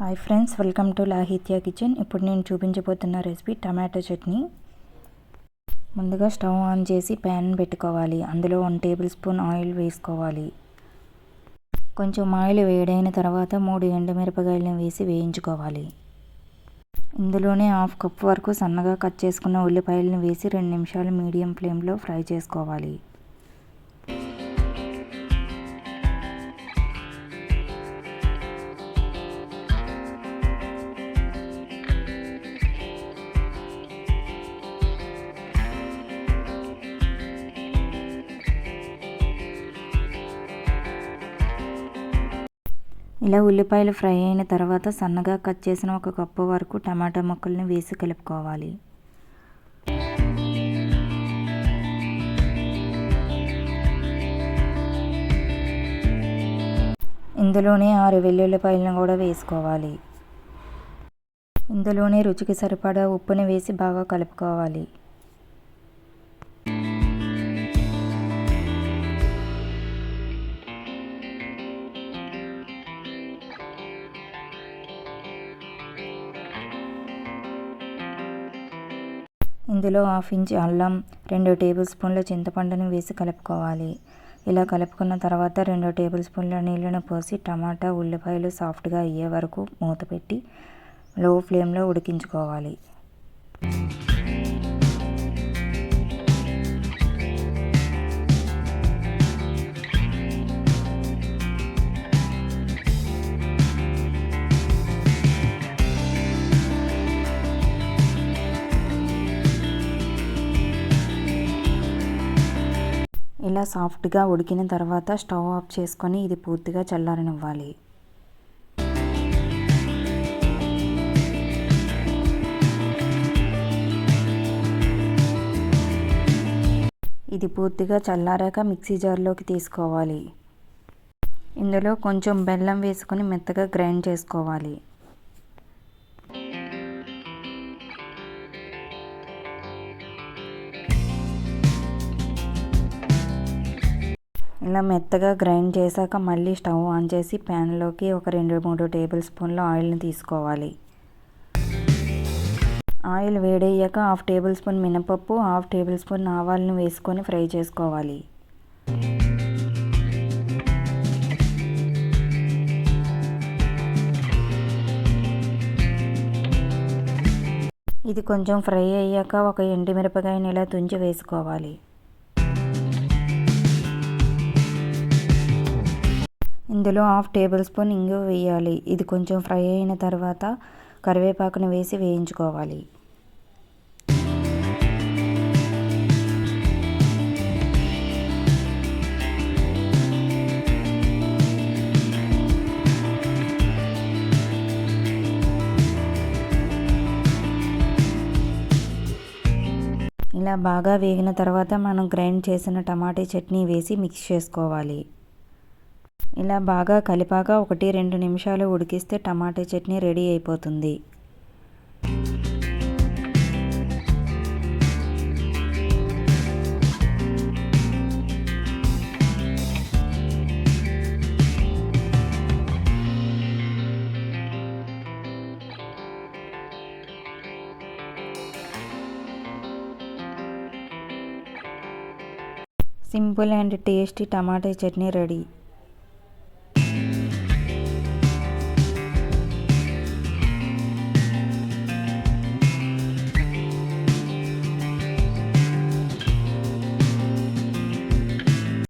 Hi friends, welcome to Lahitya kitchen. ఇప్పుడు నేను చూపించబోతున్న recipe tomato chutney. ముందుగా స్టవ్ ఆన్ చేసి ప్యాన్ పెట్టుకోవాలి. అందులో 1 టేబుల్ స్పూన్ ఆయిల్ వేసుకోవాలి. కొంచెం ఆయిల్ వేడైన తర్వాత 3 ఎండుమిరపకాయలను వేసి వేయించుకోవాలి. ఇందులోనే 1/2 కప్ వరకు సన్నగా కట్ చేసుకున్న ఉల్లిపాయలను వేసి 2 నిమిషాలు మీడియం ఫ్లేమ్లో ఫ్రై చేసుకోవాలి. ఇలా ఉల్లిపాయలు ఫ్రై అయిన తర్వాత సన్నగా కట్ చేసిన 1 కప్పు వరకు టమాటా ముక్కల్ని వేసి కలుపుకోవాలి. ఇందులోనే 6 వెల్లుల్లిపాయలను కూడా వేసుకోవాలి. ఇందులోనే రుచికి సరిపడా ఉప్పుని వేసి బాగా కలుపుకోవాలి. ఇందులో 1/2 ఇంచ్ అల్లం, 2 టేబుల్ స్పూన్ల చింతపండుని వేసి కలుపుకోవాలి. ఇలా కలుపుకున్న తర్వాత 2 టేబుల్ స్పూన్ల నీళ్ళను పోసి టమాటా, ఉల్లిపాయలు సాఫ్ట్గా అయ్యే వరకు మూత పెట్టి లో ఫ్లేమ్లో ఉడికించుకోవాలి. ఇలా సాఫ్ట్గా ఉడికిన తర్వాత స్టవ్ ఆఫ్ చేసుకొని ఇది పూర్తిగా చల్లారనివ్వాలి. ఇది పూర్తిగా చల్లారాక మిక్సీ జార్లోకి తీసుకోవాలి. ఇందులో కొంచెం బెల్లం వేసుకొని మెత్తగా గ్రైండ్ చేసుకోవాలి. ఇలా మెత్తగా గ్రైండ్ చేశాక మళ్ళీ స్టవ్ ఆన్ చేసి ప్యాన్లోకి ఒక 2-3 టేబుల్ స్పూన్ల ఆయిల్ని తీసుకోవాలి. ఆయిల్ వేడయ్యాక 1/2 టేబుల్ స్పూన్ మినపప్పు, 1/2 టేబుల్ స్పూన్ ఆవాలను వేసుకొని ఫ్రై చేసుకోవాలి. ఇది కొంచెం ఫ్రై అయ్యాక ఒక ఎండుమిరపకాయని ఇలా తుంచి వేసుకోవాలి. ఇందులో 1/2 టేబుల్ స్పూన్ ఇంగువ వేయాలి. ఇది కొంచెం ఫ్రై అయిన తర్వాత కరివేపాకును వేసి వేయించుకోవాలి. ఇలా బాగా వేగిన తర్వాత మనం గ్రైండ్ చేసిన టమాటా చట్నీ వేసి మిక్స్ చేసుకోవాలి. ఇలా బాగా కలిపాక 1-2 నిమిషాలు ఉడికిస్తే టమాటా చట్నీ రెడీ అయిపోతుంది. Simple and tasty tomato chutney ready.